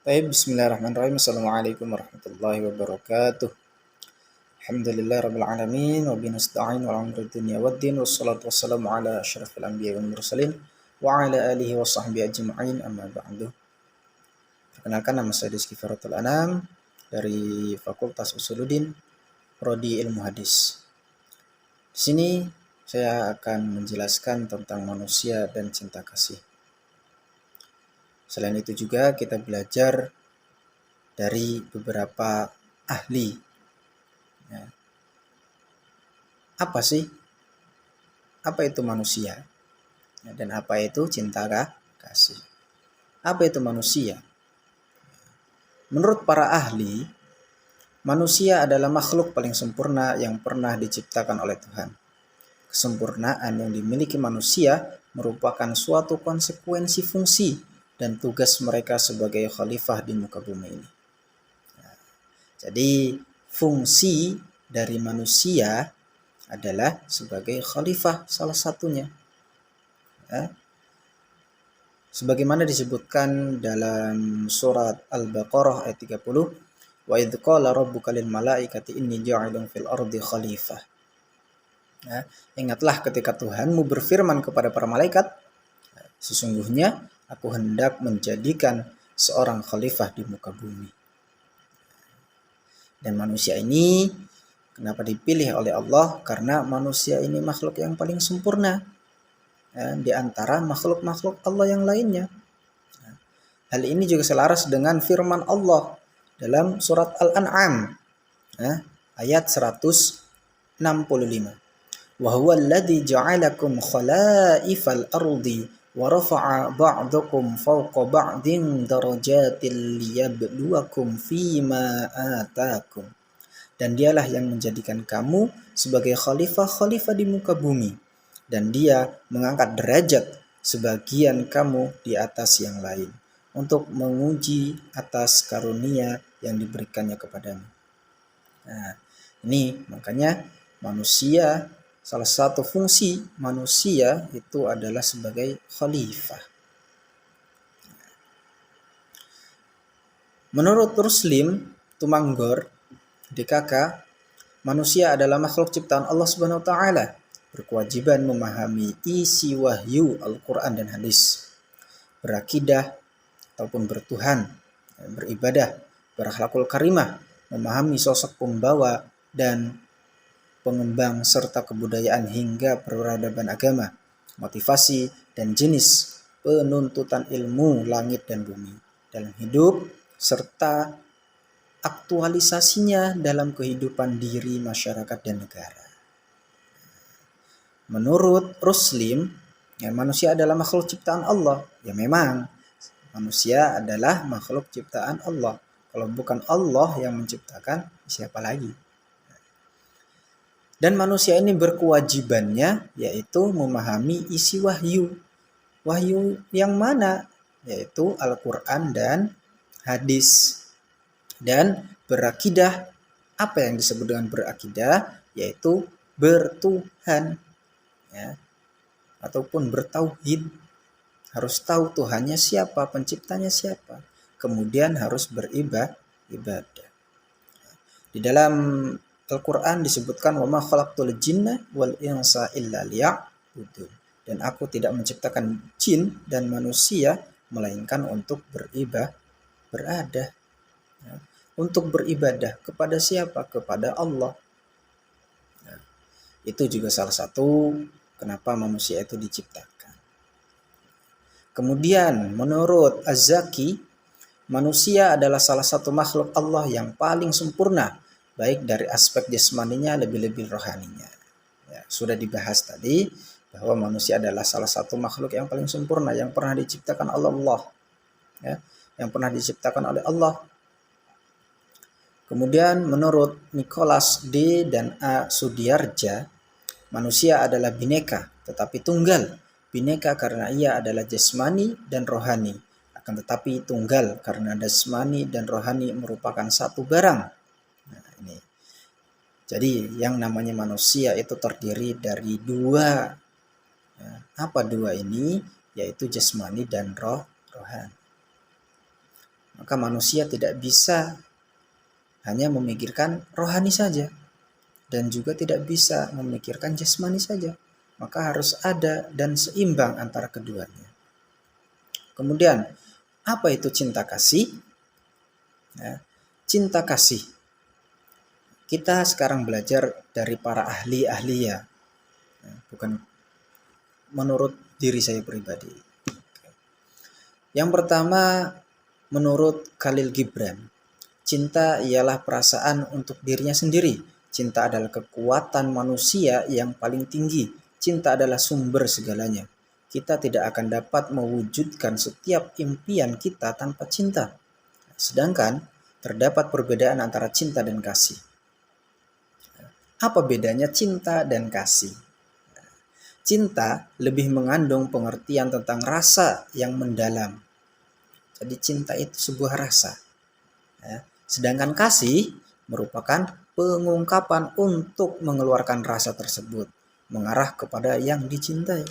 Baik, bismillahirrahmanirrahim. Assalamualaikum warahmatullahi wabarakatuh. Alhamdulillah rabbil alamin wa bihi nasta'in wa ala dunya waddin wassalatu wassalamu ala asyrafil anbiya'i wal mursalin wa ala alihi wa sahbihi ajma'in amma ba'du. Perkenalkan, nama saya Rizky Faratul Anam dari Fakultas Usuluddin Prodi Ilmu Hadis. Di sini saya akan menjelaskan tentang manusia dan cinta kasih. Selain itu juga kita belajar dari beberapa ahli. Ya. Apa sih? Apa itu manusia? Dan apa itu cinta kasih? Apa itu manusia? Menurut para ahli, manusia adalah makhluk paling sempurna yang pernah diciptakan oleh Tuhan. Kesempurnaan yang dimiliki manusia merupakan suatu konsekuensi fungsi dan tugas mereka sebagai khalifah di muka bumi ini. Jadi fungsi dari manusia adalah sebagai khalifah salah satunya. Sebagaimana disebutkan dalam surat Al-Baqarah ayat 30, wa idz qala rabbuka lil malaikati inni ja'ilun fil ardi khalifah. Ingatlah ketika Tuhanmu berfirman kepada para malaikat, sesungguhnya aku hendak menjadikan seorang khalifah di muka bumi. Dan manusia ini kenapa dipilih oleh Allah? Karena manusia ini makhluk yang paling sempurna di antara makhluk-makhluk Allah yang lainnya. Hal ini juga selaras dengan firman Allah dalam surat Al-An'am ayat 165. Wa huwa alladzi ja'alakum khalaifal ardi wa rafa'a ba'dakum fawqa ba'din darajatil liyabluwakum fima atakum. Dan dialah yang menjadikan kamu sebagai khalifah-khalifah di muka bumi. Dan dia mengangkat derajat sebagian kamu di atas yang lain untuk menguji atas karunia yang diberikannya kepadamu. Nah, ini makanya manusia, salah satu fungsi manusia itu adalah sebagai khalifah. Menurut Ruslim Tumanggor DKK, manusia adalah makhluk ciptaan Allah Subhanahu wa taala, berkewajiban memahami isi wahyu Al-Qur'an dan hadis, berakidah ataupun bertuhan, beribadah, berakhlakul karimah, memahami sosok pembawa dan pengembang serta kebudayaan hingga peradaban agama, motivasi dan jenis penuntutan ilmu langit dan bumi dalam hidup serta aktualisasinya dalam kehidupan diri masyarakat dan negara. Menurut Ruslim, manusia adalah makhluk ciptaan Allah. Ya memang, manusia adalah makhluk ciptaan Allah. Kalau bukan Allah yang menciptakan, siapa lagi? Dan manusia ini berkewajibannya yaitu memahami isi wahyu. Wahyu yang mana? Yaitu Al-Quran dan hadis. Dan berakidah, apa yang disebut dengan berakidah? Yaitu bertuhan, ataupun bertauhid. Harus tahu Tuhannya siapa, penciptanya siapa. Kemudian harus beribadah. Di dalam Al-Quran disebutkan wa ma khalaqtul jinna wal insa illa liya'budun. Dan aku tidak menciptakan jin dan manusia melainkan untuk beribadah. Untuk beribadah kepada siapa? Kepada Allah. Itu juga salah satu kenapa manusia itu diciptakan. Kemudian menurut Az-Zaki, manusia adalah salah satu makhluk Allah yang paling sempurna, baik dari aspek jasmaninya lebih-lebih rohaninya. Sudah dibahas tadi bahwa manusia adalah salah satu makhluk yang paling sempurna yang pernah diciptakan oleh Allah. Yang pernah diciptakan oleh Allah. Kemudian menurut Nicholas D. dan A. Sudiarja, manusia adalah bineka tetapi tunggal. Bineka karena ia adalah jasmani dan rohani, akan tetapi tunggal karena jasmani dan rohani merupakan satu barang. Nah, ini. Jadi yang namanya manusia itu terdiri dari dua. Apa dua ini? Yaitu jasmani dan rohani. Maka manusia tidak bisa hanya memikirkan rohani saja dan juga tidak bisa memikirkan jasmani saja. Maka harus ada dan seimbang antara keduanya. Kemudian, apa itu cinta kasih? Ya, cinta kasih. Kita sekarang belajar dari para ahli-ahli ya, bukan menurut diri saya pribadi. Yang pertama, menurut Khalil Gibran, cinta ialah perasaan untuk dirinya sendiri. Cinta adalah kekuatan manusia yang paling tinggi. Cinta adalah sumber segalanya. Kita tidak akan dapat mewujudkan setiap impian kita tanpa cinta. Sedangkan terdapat perbedaan antara cinta dan kasih. Apa bedanya cinta dan kasih? Cinta lebih mengandung pengertian tentang rasa yang mendalam. Jadi cinta itu sebuah rasa. Sedangkan kasih merupakan pengungkapan untuk mengeluarkan rasa tersebut, mengarah kepada yang dicintai.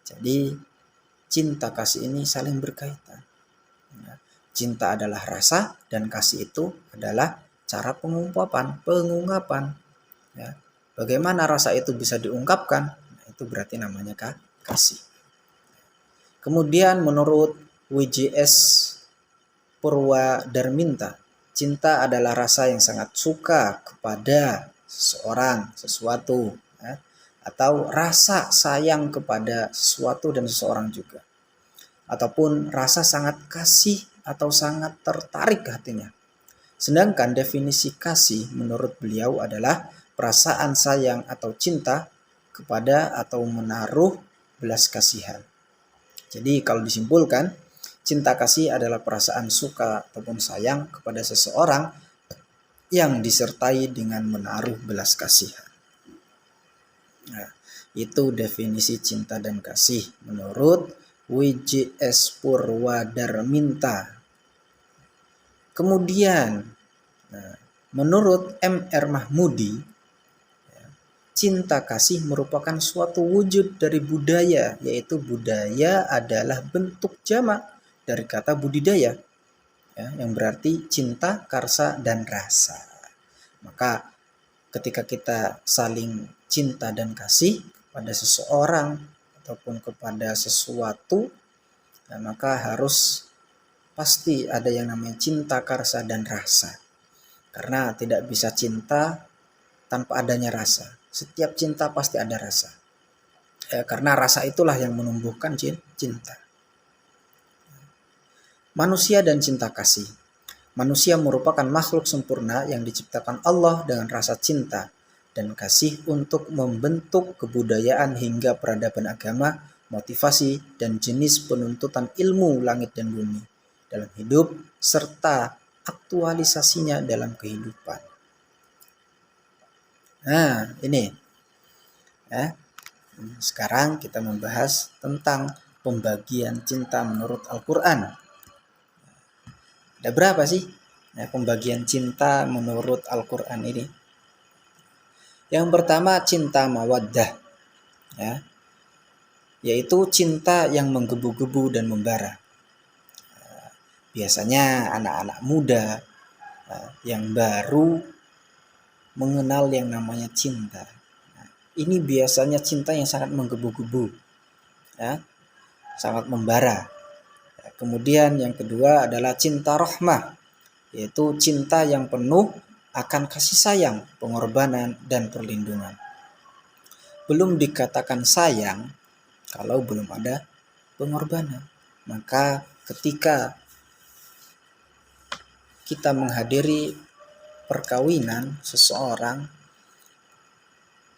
Jadi cinta kasih ini saling berkaitan. Cinta adalah rasa dan kasih itu adalah cara pengungkapan. Ya. Bagaimana rasa itu bisa diungkapkan? Nah, itu berarti namanya kasih. Kemudian menurut WJS Purwadarminta, cinta adalah rasa yang sangat suka kepada seseorang, sesuatu, ya, atau rasa sayang kepada sesuatu dan seseorang juga, ataupun rasa sangat kasih atau sangat tertarik hatinya. Sedangkan definisi kasih menurut beliau adalah perasaan sayang atau cinta kepada atau menaruh belas kasihan. Jadi kalau disimpulkan, cinta kasih adalah perasaan suka ataupun sayang kepada seseorang yang disertai dengan menaruh belas kasihan. Nah, itu definisi cinta dan kasih menurut WJS Purwadarminta. Kemudian, menurut M.R. Mahmudi, cinta kasih merupakan suatu wujud dari budaya, yaitu budaya adalah bentuk jamak dari kata budidaya, ya, yang berarti cinta, karsa, dan rasa. Maka ketika kita saling cinta dan kasih kepada seseorang ataupun kepada sesuatu, ya, maka harus pasti ada yang namanya cinta, karsa, dan rasa. Karena tidak bisa cinta tanpa adanya rasa. Setiap cinta pasti ada rasa. Karena rasa itulah yang menumbuhkan cinta. Manusia dan cinta kasih. Manusia merupakan makhluk sempurna yang diciptakan Allah dengan rasa cinta dan kasih untuk membentuk kebudayaan hingga peradaban agama, motivasi, dan jenis penuntutan ilmu langit dan bumi dalam hidup serta aktualisasinya dalam kehidupan. Nah, ini ya. Sekarang kita membahas tentang pembagian cinta menurut Al-Quran. Ada berapa sih ya, pembagian cinta menurut Al-Quran ini? Yang pertama cinta mawaddah, ya, yaitu cinta yang menggebu-gebu dan membara. Biasanya anak-anak muda yang baru mengenal yang namanya cinta. Ini biasanya cinta yang sangat menggebu-gebu, ya, sangat membara. Kemudian yang kedua adalah cinta rahmah, yaitu cinta yang penuh akan kasih sayang, pengorbanan, dan perlindungan. Belum dikatakan sayang kalau belum ada pengorbanan. Maka ketika kita menghadiri perkawinan seseorang,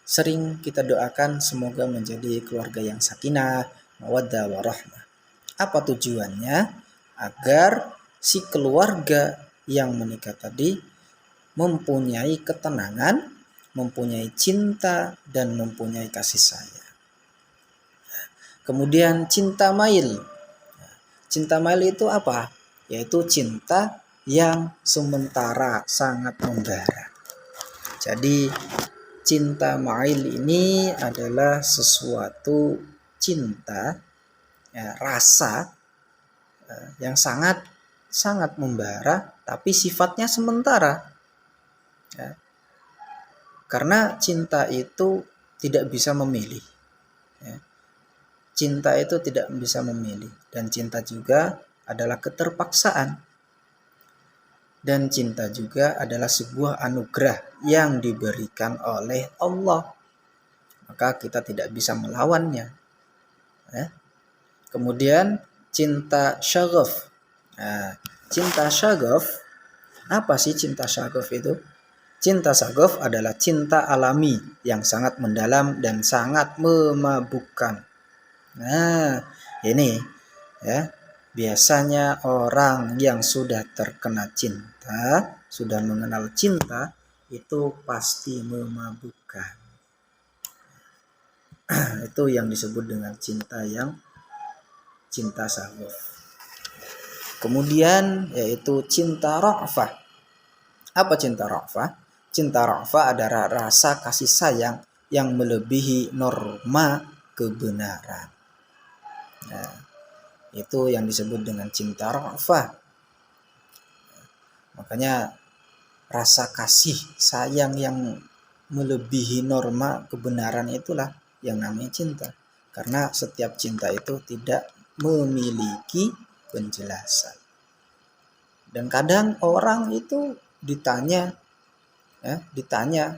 sering kita doakan semoga menjadi keluarga yang sakinah, mawaddah, warahmah. Apa tujuannya? Agar si keluarga yang menikah tadi mempunyai ketenangan, mempunyai cinta, dan mempunyai kasih sayang. Kemudian cinta mail. Cinta mail itu apa? Yaitu cinta yang sementara sangat membara. Jadi cinta mail ini adalah sesuatu cinta, ya, rasa yang sangat sangat membara, tapi sifatnya sementara. Ya. Karena cinta itu tidak bisa memilih. Ya. Cinta itu tidak bisa memilih. Dan cinta juga adalah keterpaksaan. Dan cinta juga adalah sebuah anugerah yang diberikan oleh Allah. Maka kita tidak bisa melawannya. Ya. Kemudian cinta syagaf. Nah, cinta syagaf, apa sih cinta syagaf itu? Cinta syagaf adalah cinta alami yang sangat mendalam dan sangat memabukkan. Nah, ini ya, biasanya orang yang sudah terkena cinta, sudah mengenal cinta, itu pasti memabukkan. Itu yang disebut dengan cinta syagaf. Kemudian yaitu cinta ra'fah. Apa cinta ra'fah? Cinta ra'fah adalah rasa kasih sayang yang melebihi norma kebenaran. Nah, itu yang disebut dengan cinta ra'fah. Makanya rasa kasih sayang yang melebihi norma kebenaran itulah yang namanya cinta. Karena setiap cinta itu tidak memiliki penjelasan. Dan kadang orang itu ditanya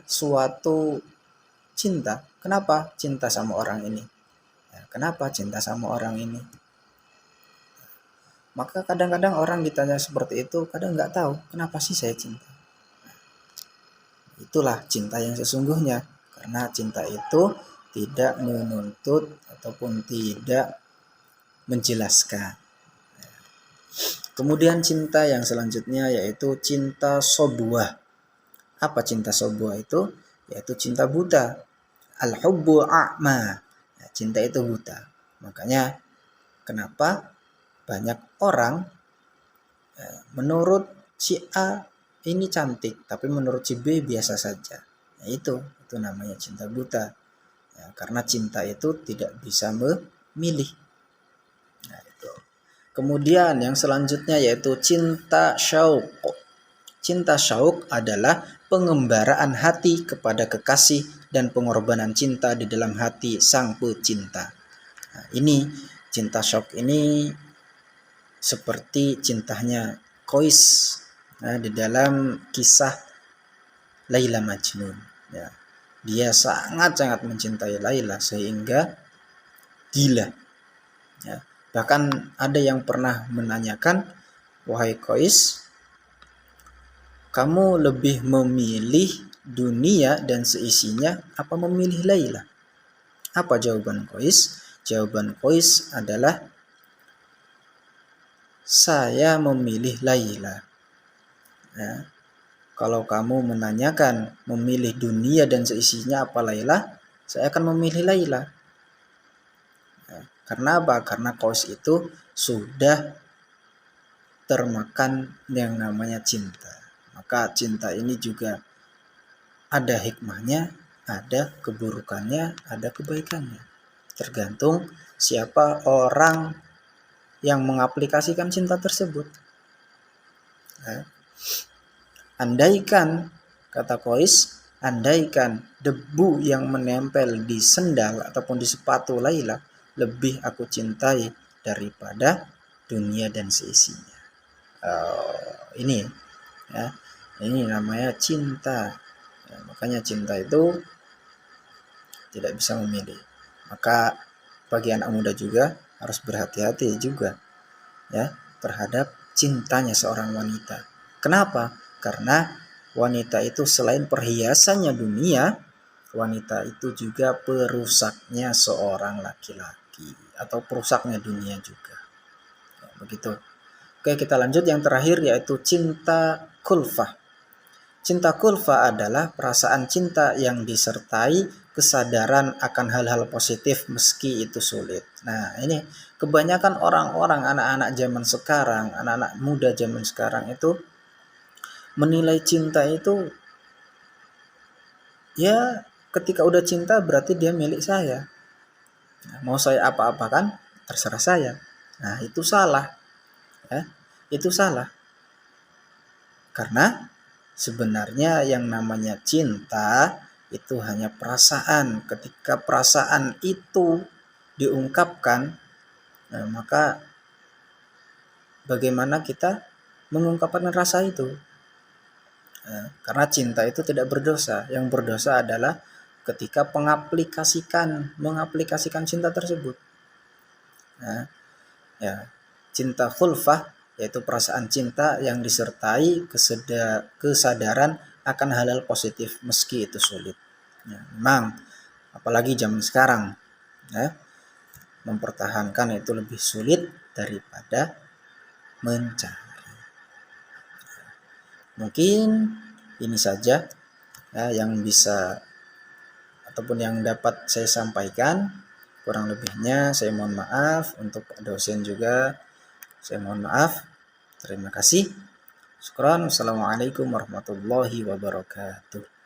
suatu cinta, kenapa cinta sama orang ini? Ya, kenapa cinta sama orang ini? Maka kadang-kadang orang ditanya seperti itu, kadang nggak tahu kenapa sih saya cinta. Itulah cinta yang sesungguhnya, karena cinta itu tidak menuntut ataupun tidak menjelaskan. Kemudian cinta yang selanjutnya yaitu cinta sobuah. Apa cinta sobuah itu? Yaitu cinta buta. Al-hubbu a'ma. Cinta itu buta. Makanya kenapa banyak orang menurut si A ini cantik, tapi menurut si B biasa saja. Nah, itu namanya cinta buta. Ya, karena cinta itu tidak bisa memilih. Nah, itu. Kemudian yang selanjutnya yaitu cinta syauq. Cinta syauq adalah pengembaraan hati kepada kekasih dan pengorbanan cinta di dalam hati sang pecinta. Nah, ini cinta syauq ini seperti cintanya Qais di dalam kisah Laila Majnun. Ya, dia sangat-sangat mencintai Laila sehingga gila. Ya, bahkan ada yang pernah menanyakan, wahai Qais, kamu lebih memilih dunia dan seisinya apa memilih Laila? Apa jawaban Qais? Jawaban Qais adalah saya memilih Laila. Ya, kalau kamu menanyakan memilih dunia dan seisinya apa Laila, saya akan memilih Laila. Ya, karena apa? Karena Qais itu sudah termakan yang namanya cinta. Maka cinta ini juga ada hikmahnya, ada keburukannya, ada kebaikannya. Tergantung siapa orang yang mengaplikasikan cinta tersebut. Ya. Andaikan, kata Qais, andaikan debu yang menempel di sendal ataupun di sepatu Laila lebih aku cintai daripada dunia dan seisinya. Ini ya, ini namanya cinta. Ya, makanya cinta itu tidak bisa memilih. Maka bagi anak muda juga harus berhati-hati juga ya terhadap cintanya seorang wanita. Kenapa? Karena wanita itu selain perhiasannya dunia, wanita itu juga perusaknya seorang laki-laki atau perusaknya dunia juga. Ya, begitu. Oke, kita lanjut yang terakhir yaitu cinta kulfah. Cinta kulfa adalah perasaan cinta yang disertai kesadaran akan hal-hal positif meski itu sulit. Nah, ini kebanyakan orang-orang anak-anak zaman sekarang, anak-anak muda zaman sekarang itu menilai cinta itu ya ketika udah cinta berarti dia milik saya. Nah, mau saya apa-apakan terserah saya. Nah, itu salah. Ya. itu salah. Karena sebenarnya yang namanya cinta itu hanya perasaan. Ketika perasaan itu diungkapkan, nah, maka bagaimana kita mengungkapkan rasa itu? Nah, karena cinta itu tidak berdosa. Yang berdosa adalah ketika mengaplikasikan cinta tersebut. Nah, ya, cinta khulfah yaitu perasaan cinta yang disertai kesadaran akan hal-hal positif meski itu sulit. Ya, memang apalagi zaman sekarang, ya, mempertahankan itu lebih sulit daripada mencari. Mungkin ini saja ya yang bisa ataupun yang dapat saya sampaikan. Kurang lebihnya saya mohon maaf, untuk dosen juga saya mohon maaf. Terima kasih. Syukran. Wassalamualaikum warahmatullahi wabarakatuh.